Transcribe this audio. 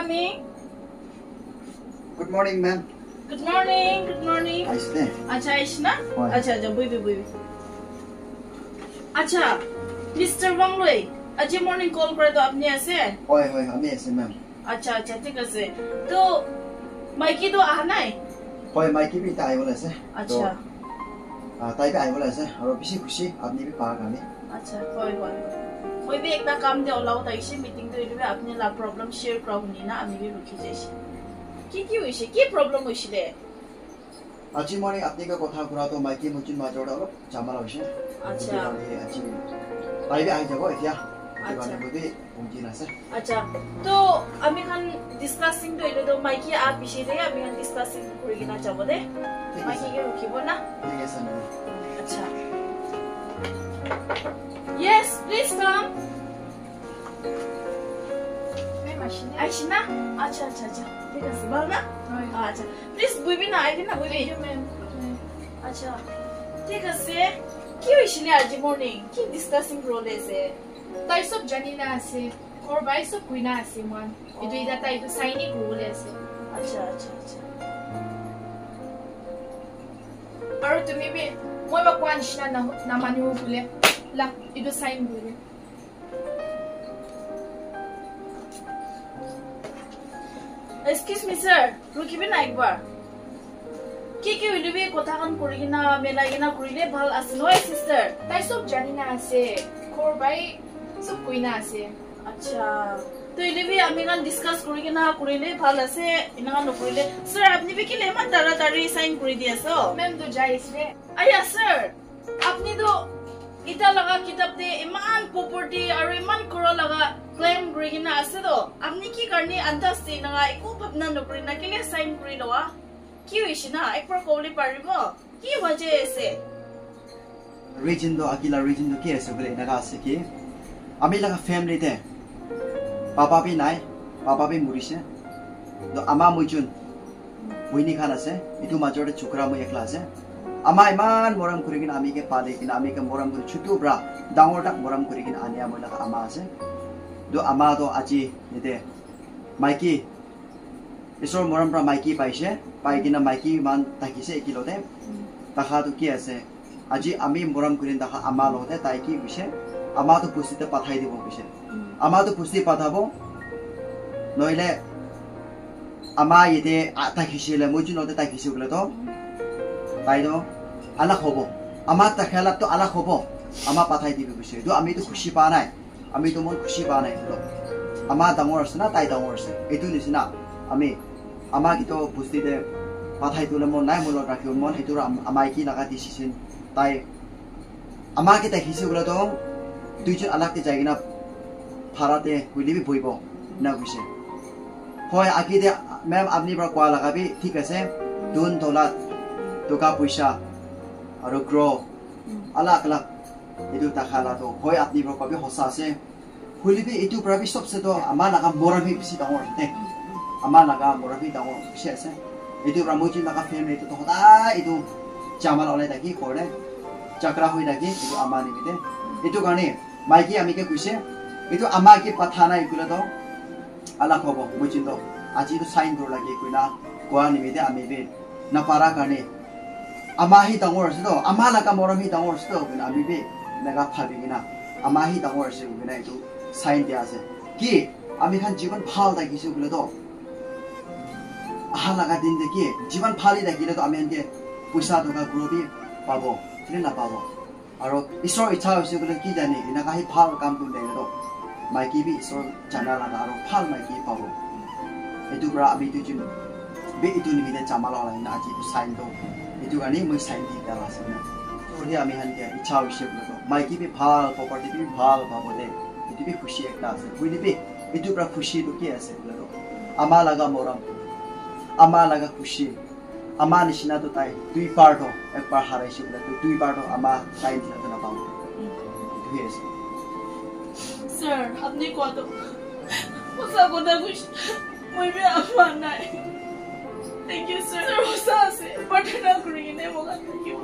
coming. Good morning, ma'am. Good morning. Good morning. Aisne. Acha Aishna. Acha ja bui. Acha Mr. Wangloi. Aji morning call kore to apni ase? Hoy, ami ase ma'am. Acha thik ase. To Mikey to aha nai? Hoy, Mikey bi ta aibole ase. Acha. Tai bi aibole ase. Aro bisi khushi apni bi pa gani. Acha, hoy. Hoy bi ekta kam de olau ta ise meeting to ibe apni la problem share kora huni na ami bi rukhi jaise. Ki hoise? Ki problem hoisile? Aji morning apni ka kotha kora to Mikey mujin ma jora olo jamala hoise. Acha. Aji tai bi ai jabo etia. Acha. Budi mujin ase. Acha. To ami khan discussing to ile to Mikey aap bishi de ami khan discussing kori kina jabo de. Mikey ke rukhibo na? Thik ase ma'am. Acha. Yes, please come. Aishna? Acha. Thik ase bal na? Acha. Please buibi na aidi na buibi. Acha. Thik ase. Ki hoishile aji morning? Ki discussing role ase? Tai sob janina ase. Or bai sob kuina ase man. Idu ida tai idu signing rule ase. Acha. Aro tumi bi moi ba kwan shina na manu bule. La idu sign bule. Excuse me sir, rukibi na ekbar. Ki hoilibi kotha kan kori kina melai kina korile bhal ase noi sister. Tai sob janina ase. Or bai sob kuina ase. Acha. To ilebi ami kan discuss kori kina korile bhal ase ina kan nokorile. Sir apni bi kile man tari sign kori di aso. Ma'am do jai isle. Aya sir, apni do ita laga kitab de iman property aru iman koro laga claim kori kina ase do. Apni ki karni antas te na eko bhabna nokori na kile sign kori lowa. Ki hoishina ekbar kobole paribo? Ki waje ase? Region do akila region do ki ase bole naga ase ki. Ami laga family de papa bi nai, papa bi murise. Do ama mujun buini khan ase. Itu major de chukra mo ekla ase. Ama iman moram kurigin ami ke pale kina ami ke moram kuri chutu bra dangor tak moram kurigin ania mo laga ama ase. Do ama do aji ide Mikey isor moram bra Mikey paise. Pai kina Mikey man takise ekilote. Takha to ki ase. Aji ami moram kurin takha ama lote tai ki bise. Ama to pusite pathai dibo bise. Ama to pusti pathabo. Noile ama yede takisile mujun lote takise bole to. Tai do alak hobo. Ama takhalap to alak hobo. Ama pathai dibo bise. Do ami to khushi pa nai. Ami to mon khushi pa nai to. Ama dangor asna tai dangor ase. Etu nisina ami ama kito pusti de pathai to lemon nai molo rakhi mon etu amai ki naga decision tai ama ki takise bole to দুইজন আলাকে জায়গা না ভাড়াতে হইলিবি বইব না বুঝে হয় আকি দে ma'am আপনি বড় কোয়া লাগাবি ঠিক আছে দুন দৌলত টাকা পয়সা আর গ্রো আলাক এটু টাকা তো হয় আপনি বড় কবি হসা আছে হইলিবি এটু প্রাবি সবসে তো আমার লাগা মরাবি বেশি ডাঙর দে আমার লাগা মরাবি ডাঙর বেশি আছে এটু রামুজি লাগা ফ্যামিলি তো হদা এটু জামাল অলাই থাকি করে চাকরা হই থাকি এটু আমার নিমিতে এটু কারণে Mikey আমি কে কইছে এটু আমাকে পাথা নাই কইলা তো আলা খব বুঝিন তো আজি তো সাইন কর লাগি কইনা কোয়া নিমিতে আমি বে না পারা কারণে আমাহি ডাঙর আছে তো আমা লাগা মরমি ডাঙর আছে তো কইনা আমি বে নাগা ফাবি কিনা আমাহি ডাঙর আছে কইনা এটু সাইন দিয়া আছে কি আমি খান জীবন ভাল থাকিছে কইলা তো আহা লাগা দিন দেখি জীবন ভালি থাকিলে তো আমি এনকে পয়সা টাকা গ্রোবি পাবো ঠিক না পাবো আৰু ঈশ্বৰ ইচ্ছা হৈছে বলে কি জানি ইনা কাহি ভাল কাম কৰি দেই তো Mikey bi ঈশ্বৰ জানা লাগা আৰু ভাল Mikey পাব এটু পৰা আমি দুজন বে এটু নিমিতে জামাল অলাই না আজি তো সাইন তো এটু গানি মই সাইন দি দালা আছে না ওরে আমি হানকে ইচ্ছা হৈছে বলে তো Mikey bi ভাল প্ৰপাৰ্টি বি ভাল পাব দে এটু বি খুশি একটা আছে বুইলি বি এটু পৰা খুশি তো কি আছে বলে তো আমা লাগা মৰম আমা লাগা খুশি ama nisina to tai dui part ho ekbar haraisi bole to dui part ho ama tai nisina to na pao yes sir apni ko to osa ko da kuch moi be ama nai thank you sir osa se patna kuri ne moga thank you